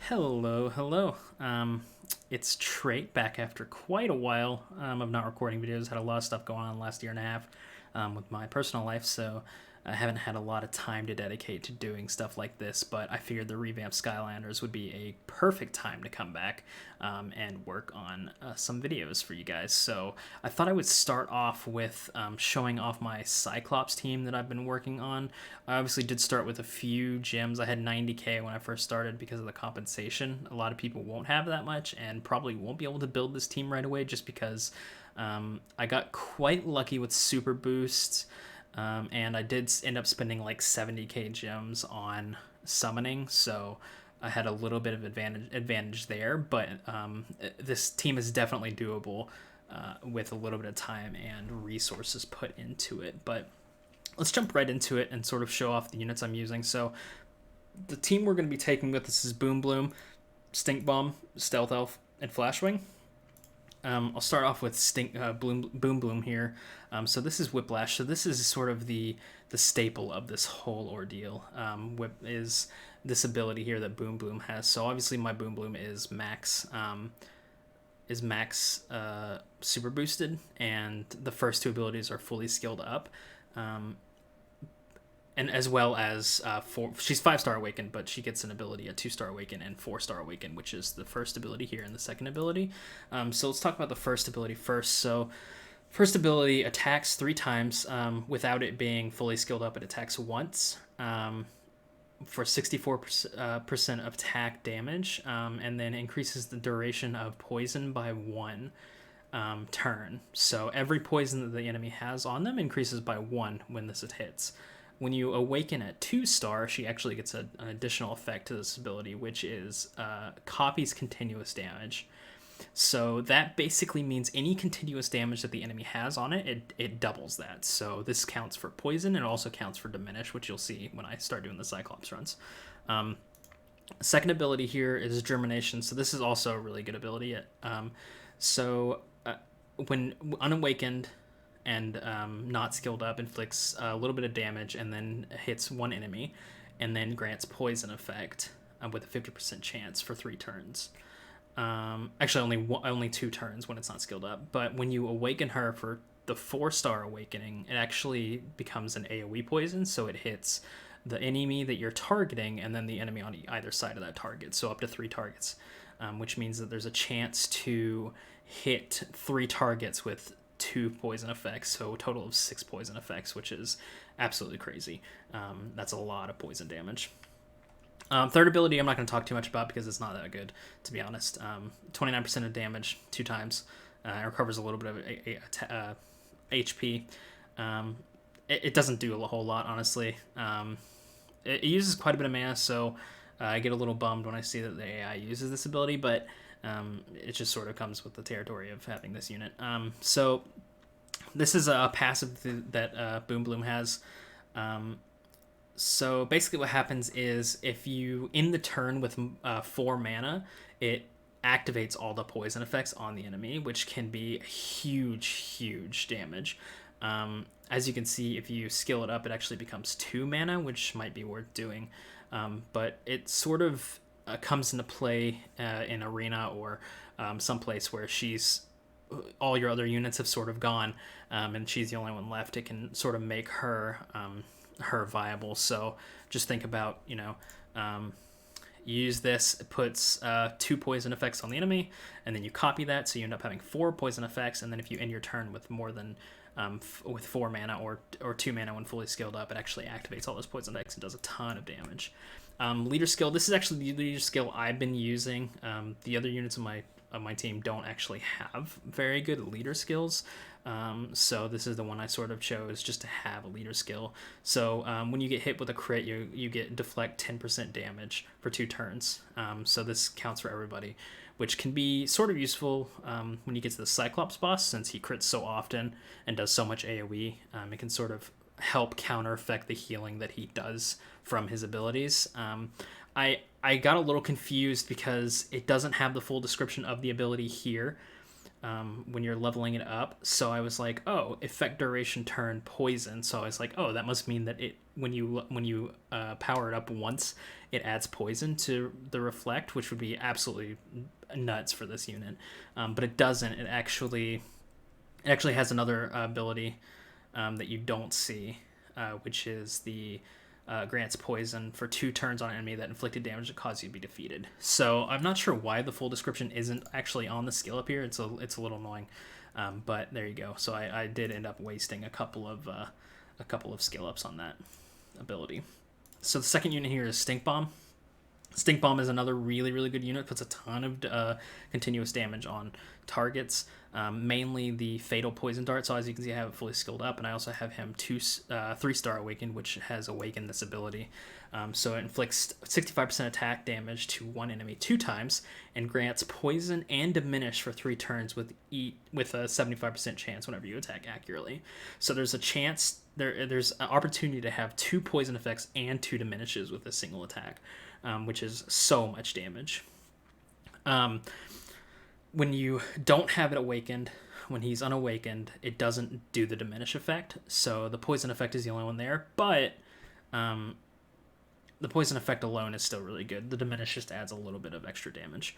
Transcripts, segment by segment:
Hello. It's Treight back after quite a while of not recording videos. Had a lot of stuff going on last year and a half with my personal life, so I haven't had a lot of time to dedicate to doing stuff like this. But I figured the revamped Skylanders would be a perfect time to come back and work on some videos for you guys. So I thought I would start off with showing off my Cyclops team that I've been working on. I obviously did start with a few gems. I had 90k when I first started because of the compensation. A lot of people won't have that much and probably won't be able to build this team right away just because I got quite lucky with super boosts. And I did end up spending like 70k gems on summoning, so I had a little bit of advantage there. But this team is definitely doable with a little bit of time and resources put into it. But let's jump right into it and sort of show off the units I'm using. So the team we're going to be taking with us is Boom Bloom, Stink Bomb, Stealth Elf, and Flashwing. I'll start off with Boom Bloom here. So this is Whiplash. So this is sort of the staple of this whole ordeal. Whip is this ability here that Boom Bloom has. So obviously my Boom Bloom is max super boosted, and the first two abilities are fully skilled up. And as well as she's 5-star awakened, but she gets an ability, a 2-star awaken and 4-star awaken, which is the first ability here and the second ability. So let's talk about the first ability first. So first ability attacks 3 times without it being fully skilled up. It attacks once for 64% of attack damage, and then increases the duration of poison by 1 turn. So every poison that the enemy has on them increases by 1 when this hits. When you awaken at 2-star, she actually gets an additional effect to this ability, which is copies continuous damage. So that basically means any continuous damage that the enemy has on it, it doubles that. So this counts for poison and also counts for diminish, which you'll see when I start doing the Cyclops runs. Second ability here is Germination. So this is also a really good ability. When unawakened and not skilled up, inflicts a little bit of damage and then hits one enemy, and then grants poison effect with a 50% chance for 3 turns. Actually, only 2 turns when it's not skilled up. But when you awaken her for the 4-star awakening, it actually becomes an AoE poison, so it hits the enemy that you're targeting and then the enemy on either side of that target, so up to 3 targets, which means that there's a chance to hit 3 targets with 2 poison effects, so a total of 6 poison effects, which is absolutely crazy. That's a lot of poison damage. Third ability I'm not going to talk too much about because it's not that good, to be honest. 29% of damage 2 times. It recovers a little bit of HP. It doesn't do a whole lot, honestly. It uses quite a bit of mana, so I get a little bummed when I see that the AI uses this ability, but it just sort of comes with the territory of having this unit. So this is a passive that Boom Bloom has. So basically what happens is if you end the turn with 4 mana, it activates all the poison effects on the enemy, which can be huge damage. As you can see, if you skill it up, it actually becomes 2 mana, which might be worth doing. But it sort of comes into play in arena or someplace where all your other units have sort of gone, and she's the only one left. It can sort of make her viable. So just think about, you use this, it puts 2 poison effects on the enemy, and then you copy that, so you end up having 4 poison effects. And then if you end your turn with more than with 4 mana or 2 mana when fully skilled up, it actually activates all those poison effects and does a ton of damage. Leader skill. This is actually the leader skill I've been using. The other units of my team don't actually have very good leader skills. So this is the one I sort of chose just to have a leader skill. So when you get hit with a crit, you get deflect 10% damage for 2 turns. So this counts for everybody, which can be sort of useful when you get to the Cyclops boss, since he crits so often and does so much AoE. It can sort of help counter effect the healing that he does from his abilities. I got a little confused because it doesn't have the full description of the ability here. when you're leveling it up. So I was like, oh, effect duration turn poison. So I was like, oh, that must mean that it when you power it up once, it adds poison to the reflect, which would be absolutely nuts for this unit. But it doesn't. It actually has another ability that you don't see, which is the grants poison for 2 turns on an enemy that inflicted damage that caused you to be defeated. So I'm not sure why the full description isn't actually on the skill up here. It's a little annoying, but there you go. So I did end up wasting a couple of skill ups on that ability. So the second unit here is Stink Bomb. Stink Bomb is another really, really good unit. Puts a ton of continuous damage on targets, mainly the Fatal Poison Dart. So as you can see, I have it fully skilled up, and I also have him 3-star Awakened, which has Awakened this ability. So it inflicts 65% attack damage to one enemy 2 times, and grants Poison and Diminish for 3 turns with a 75% chance whenever you attack accurately. So there's a chance, there's an opportunity to have 2 poison effects and 2 diminishes with a single attack. Which is so much damage. When you don't have it awakened, when he's unawakened, it doesn't do the diminish effect, so the poison effect is the only one there, but the poison effect alone is still really good. The diminish just adds a little bit of extra damage.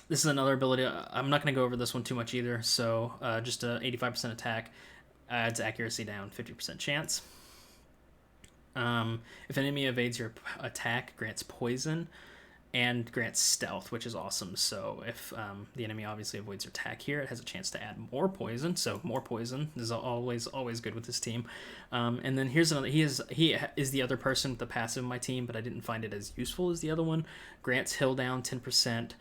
This is another ability. I'm not going to go over this one too much either, so just a 85% attack adds accuracy down 50% chance. If an enemy evades your attack, grants poison and grants stealth, which is awesome. So if the enemy obviously avoids your attack here, it has a chance to add more poison. So more poison is always good with this team. And then here's another. He is the other person with the passive in my team, but I didn't find it as useful as the other one. Grants Hill Down 10%.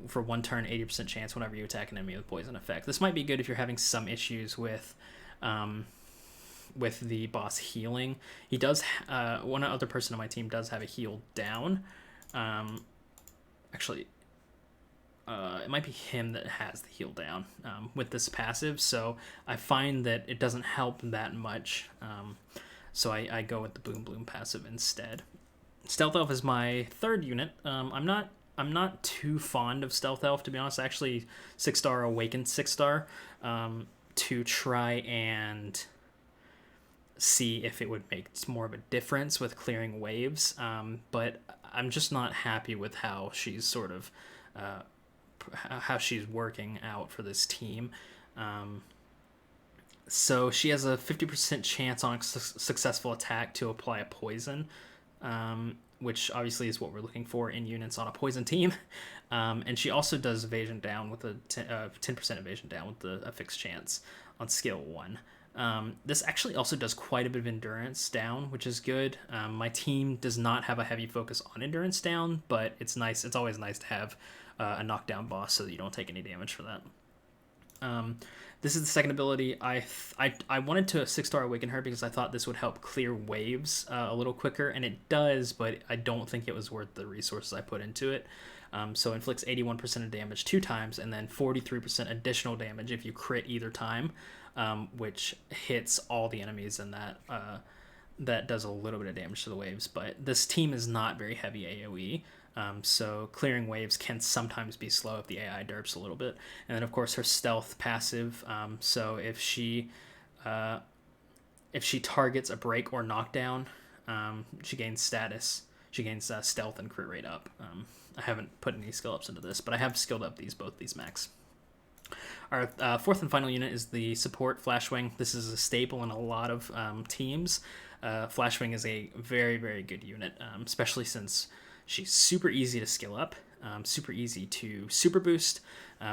For 1 turn, 80% chance whenever you attack an enemy with poison effect. This might be good if you're having some issues with the boss healing. He does, one other person on my team does have a heal down. Actually, it might be him that has the heal down with this passive, so I find that it doesn't help that much. So I go with the Boom Bloom passive instead. Stealth Elf is my 3rd unit. I'm not too fond of Stealth Elf, to be honest. Actually, 6-star Awakened 6-star to try and see if it would make more of a difference with clearing waves, but I'm just not happy with how she's sort of how she's working out for this team. So she has a 50% chance on a successful attack to apply a poison, which obviously is what we're looking for in units on a poison team. And she also does evasion down with a 10% evasion down with a fixed chance on skill 1. This actually also does quite a bit of endurance down, which is good. My team does not have a heavy focus on endurance down, but it's nice. It's always nice to have a knockdown boss so that you don't take any damage for that. This is the second ability. I wanted to 6-star Awaken her because I thought this would help clear waves a little quicker, and it does, but I don't think it was worth the resources I put into it. So inflicts 81% of damage 2 times, and then 43% additional damage if you crit either time, which hits all the enemies, and that does a little bit of damage to the waves. But this team is not very heavy AoE, so clearing waves can sometimes be slow if the AI derps a little bit. And then of course her stealth passive, so if she targets a break or knockdown, she gains status. She gains stealth and crit rate up. I haven't put any skill ups into this, but I have skilled up both these max. Our 4th and final unit is the support Flashwing. This is a staple in a lot of teams. Flashwing is a very, very good unit, especially since she's super easy to skill up, super easy to super boost,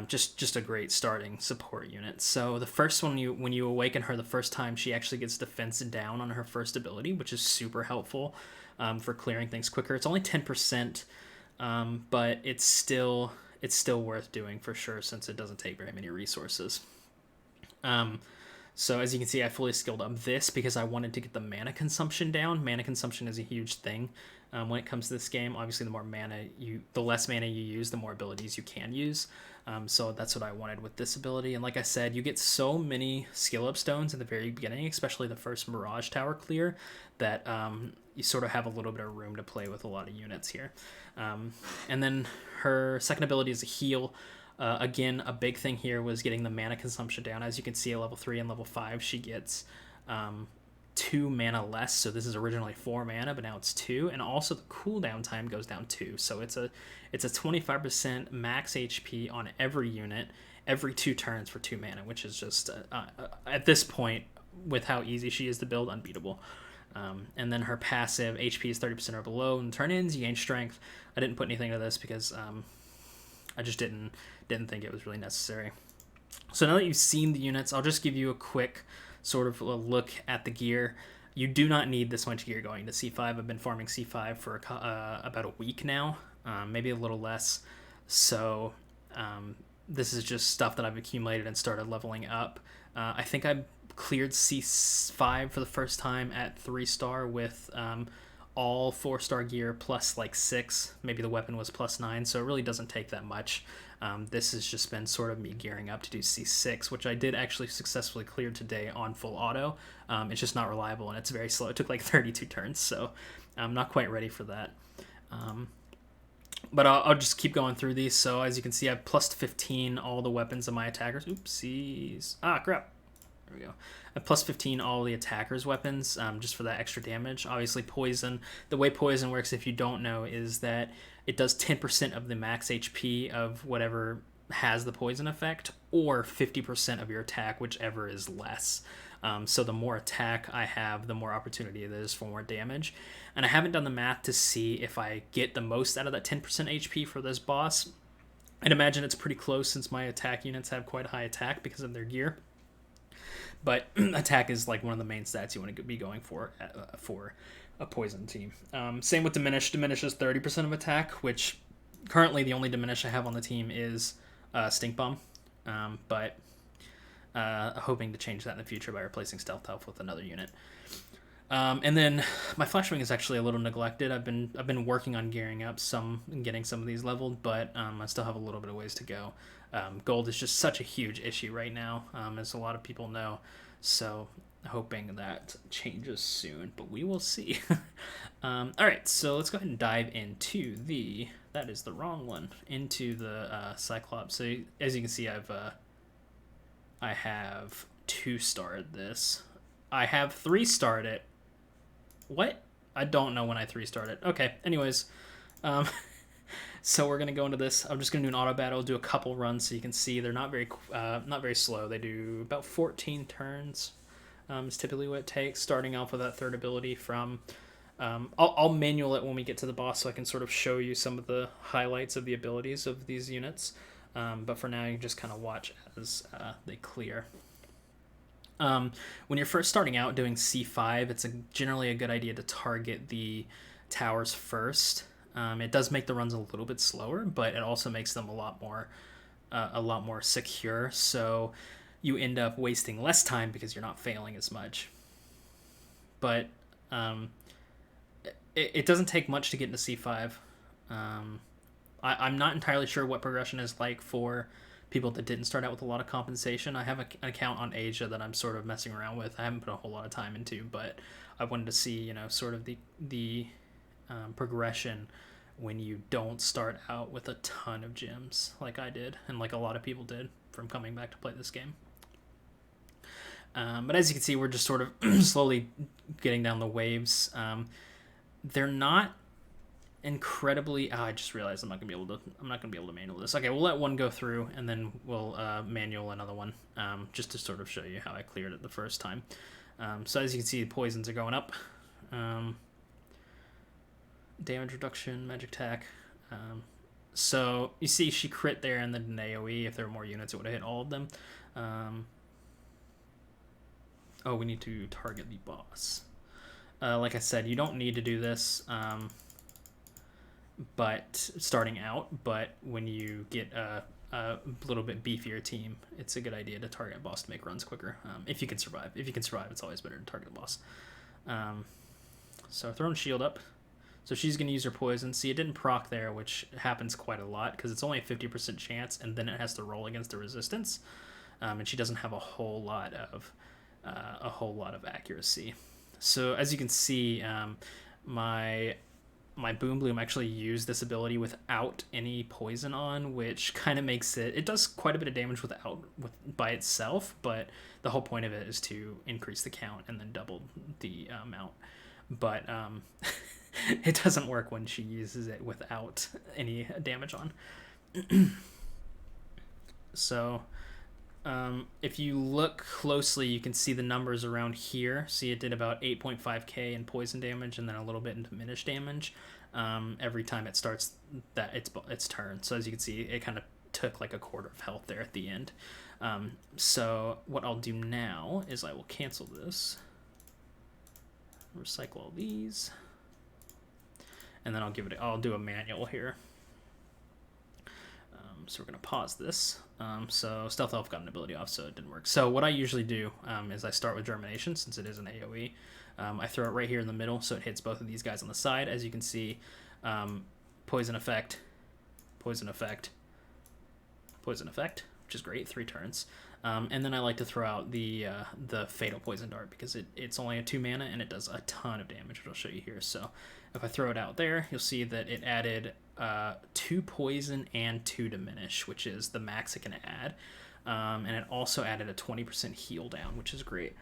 just a great starting support unit. So the first one, when you awaken her the first time, she actually gets defense down on her first ability, which is super helpful for clearing things quicker. It's only 10%, but it's still worth doing for sure since it doesn't take very many resources. So as you can see, I fully skilled up this because I wanted to get the mana consumption down. Mana consumption is a huge thing when it comes to this game. Obviously, the less mana you use, the more abilities you can use. So that's what I wanted with this ability. And like I said, you get so many skill up stones in the very beginning, especially the first Mirage Tower clear, that you sort of have a little bit of room to play with a lot of units here. And then her second ability is a heal. Again, a big thing here was getting the mana consumption down. As you can see, at level 3 and level 5, she gets 2 mana less. So this is originally 4 mana, but now it's 2. And also the cooldown time goes down 2. So it's a 25% max HP on every unit every 2 turns for 2 mana, which is just, at this point, with how easy she is to build, unbeatable. And then her passive HP is 30% or below. In turn-ins, you gain strength. I didn't put anything to this because I just didn't think it was really necessary. So now that you've seen the units, I'll just give you a quick sort of a look at the gear. You do not need this much gear going to C5. I've been farming C5 for about a week now, maybe a little less. So this is just stuff that I've accumulated and started leveling up. I think I cleared C5 for the first time at 3-star with all 4-star gear plus like 6. Maybe the weapon was plus 9, so it really doesn't take that much. This has just been sort of me gearing up to do C6, which I did actually successfully clear today on full auto. It's just not reliable and it's very slow. It took like 32 turns, so I'm not quite ready for that. But I'll just keep going through these. So as you can see, I have plus 15 all the weapons of my attackers. Oopsies. Ah, crap. There we go. I have plus 15 all the attackers' weapons, just for that extra damage. Obviously, poison. The way poison works, if you don't know, is that it does 10% of the max HP of whatever has the poison effect, or 50% of your attack, whichever is less. So the more attack I have, the more opportunity there is for more damage. And I haven't done the math to see if I get the most out of that 10% HP for this boss. I'd imagine it's pretty close since my attack units have quite a high attack because of their gear. But attack is like one of the main stats you want to be going for a poison team. Same with diminish. Diminish is 30% of attack, which currently the only diminish I have on the team is stink bomb. But hoping to change that in the future by replacing stealth health with another unit. And then my Flashwing is actually a little neglected. I've been working on gearing up some and getting some of these leveled, but I still have a little bit of ways to go. Gold is just such a huge issue right now, as a lot of people know. So hoping that changes soon, but we will see. All right, so let's go ahead and dive into that is the wrong one, into the Cyclops. So as you can see, I have 2-starred this. I have 3-starred it. What? I don't know when I 3-starred it. Okay, anyways. So we're going to go into this. I'm just going to do an auto battle, do a couple runs so you can see they're not very slow. They do about 14 turns is typically what it takes, starting off with that third ability from... I'll manual it when we get to the boss so I can sort of show you some of the highlights of the abilities of these units. But for now, you just kind of watch as they clear. When you're first starting out doing C5, it's generally a good idea to target the towers first. It does make the runs a little bit slower, but it also makes them a lot more secure. So you end up wasting less time because you're not failing as much. But it doesn't take much to get into C5. I'm not entirely sure what progression is like for people that didn't start out with a lot of compensation. I have an account on Asia that I'm sort of messing around with. I haven't put a whole lot of time into, but I wanted to see, sort of the progression when you don't start out with a ton of gems like I did and like a lot of people did from coming back to play this game. But as you can see, we're just sort of slowly getting down the waves. They're not incredibly... I just realized I'm not gonna be able to manual this. Okay, we'll let one go through and then we'll manual another one, just to sort of show you how I cleared it the first time. So as you can see, the poisons are going up. Damage reduction, magic attack. So you see she crit there and then an AoE. If there were more units, it would have hit all of them. Oh, we need to target the boss. Like I said, you don't need to do this, but starting out. But when you get a little bit beefier team, it's a good idea to target a boss to make runs quicker. If you can survive. If you can survive, it's always better to target a boss. So throwing shield up. So she's going to use her poison. See, it didn't proc there, which happens quite a lot because it's only a 50% chance, and then it has to roll against the resistance. And she doesn't have a whole lot of accuracy. So as you can see, my my Boom Bloom actually used this ability without any poison on, which kind of makes it does quite a bit of damage by itself, but the whole point of it is to increase the count and then double the amount. But it doesn't work when she uses it without any damage on. So if you look closely, you can see the numbers around here. See, it did about 8.5k in poison damage and then a little bit in diminished damage every time it starts its turn. So as you can see, it kind of took like a quarter of health there at the end. So what I'll do now is I will cancel this, recycle all these, and then I'll do a manual here. So we're going to pause this. So Stealth Elf got an ability off, so it didn't work. So what I usually do is I start with Germination, since it is an AoE. I throw it right here in the middle, so it hits both of these guys on the side. As you can see, poison effect, poison effect, poison effect, which is great, 3 turns. And then I like to throw out the Fatal Poison Dart, because it's only a 2 mana and it does a ton of damage, which I'll show you here. So if I throw it out there, you'll see that it added 2 poison and 2 diminish, which is the max it can add. And it also added a 20% heal down, which is great.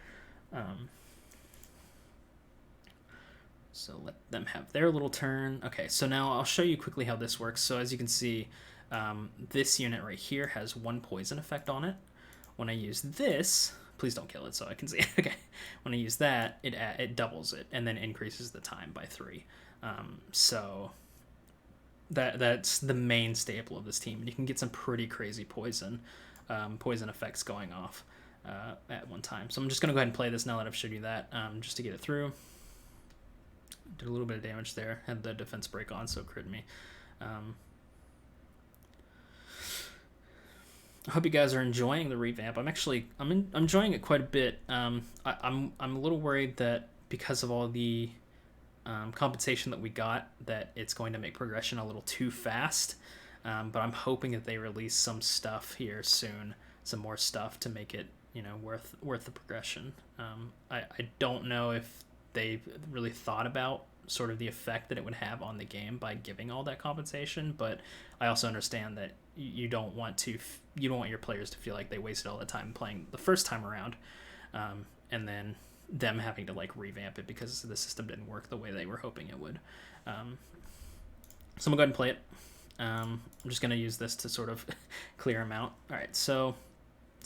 So let them have their little turn. Okay, so now I'll show you quickly how this works. So as you can see, this unit right here has 1 poison effect on it. When I use this, please don't kill it so I can see it. Okay, when I use that, it doubles it and then increases the time by 3. So that's the main staple of this team. And you can get some pretty crazy poison effects going off at one time. So I'm just going to go ahead and play this now that I've showed you that, just to get it through. Did a little bit of damage there. Had the defense break on, so it crit me. I hope you guys are enjoying the revamp. I'm enjoying it quite a bit. I'm a little worried that because of all the compensation that we got, that it's going to make progression a little too fast. But I'm hoping that they release some stuff here soon, some more stuff to make it, worth the progression. I don't know if they really thought about sort of the effect that it would have on the game by giving all that compensation, but I also understand that you don't want your players to feel like they wasted all the time playing the first time around, and then them having to like revamp it because the system didn't work the way they were hoping it would. So I'm gonna go ahead and play it. I'm just gonna use this to sort of clear them out. All right, so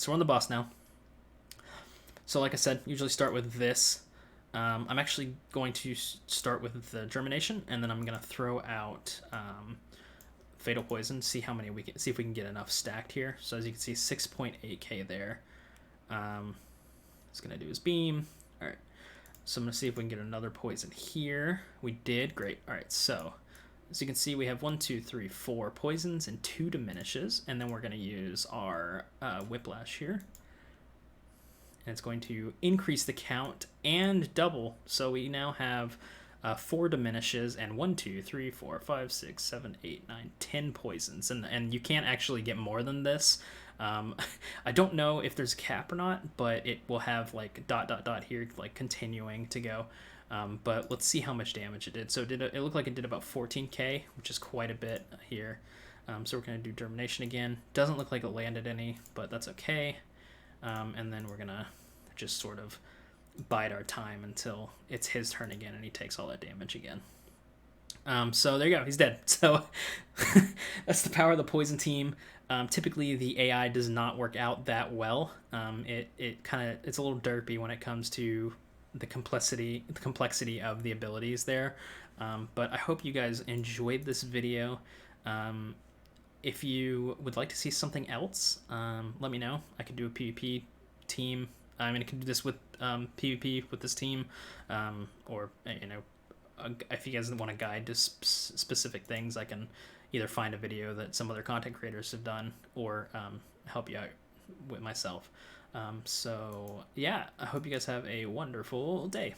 we're on the boss now. So like I said, usually start with this. I'm actually going to start with the Germination, and then I'm going to throw out Fatal Poison, see if we can get enough stacked here. So as you can see, 6.8k there. It's going to do his beam. All right, so I'm going to see if we can get another poison here. We did, great. All right, so as you can see, we have 1, 2, 3, 4 poisons and 2 diminishes, and then we're going to use our Whiplash here. And it's going to increase the count and double. So we now have 4 diminishes and 1, 2, 3, 4, 5, 6, 7, 8, 9, 10 poisons. And you can't actually get more than this. I don't know if there's a cap or not, but it will have like ... here, like continuing to go. But let's see how much damage it did. So it looked like it did about 14k, which is quite a bit here. So we're going to do Germination again. Doesn't look like it landed any, but that's okay. And then we're going to just sort of bide our time until it's his turn again and he takes all that damage again. So there you go. He's dead. So that's the power of the poison team. Typically, the AI does not work out that well. It's a little derpy when it comes to the complexity of the abilities there. But I hope you guys enjoyed this video. If you would like to see something else, let me know. I could do a PvP team. I could do this with PvP with this team, or if you guys want a guide to specific things, I can either find a video that some other content creators have done, or help you out with myself. So yeah, I hope you guys have a wonderful day.